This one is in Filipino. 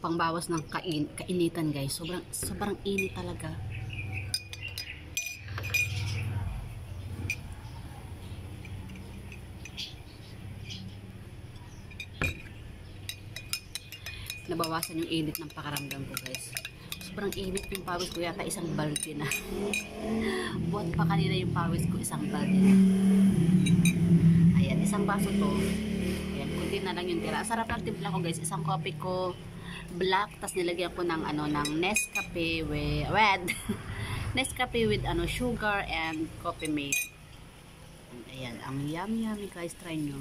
pangbawas ng kainitan guys. Sobrang init talaga. Nabawasan yung init ng pakaramdam ko guys. Sobrang init yung pawis ko, yata isang balde na. Buhat pa kanina yung pawis ko, isang balde na. Ayan, isang baso to. Ayan, kunti na lang yung tira. Sarap ng timpla ko guys. Isang coffee ko black, tas nilagyan ko ng ng Nescafe with Nescafe with sugar and coffee mate. Ayan, ang yummy guys, try nyo.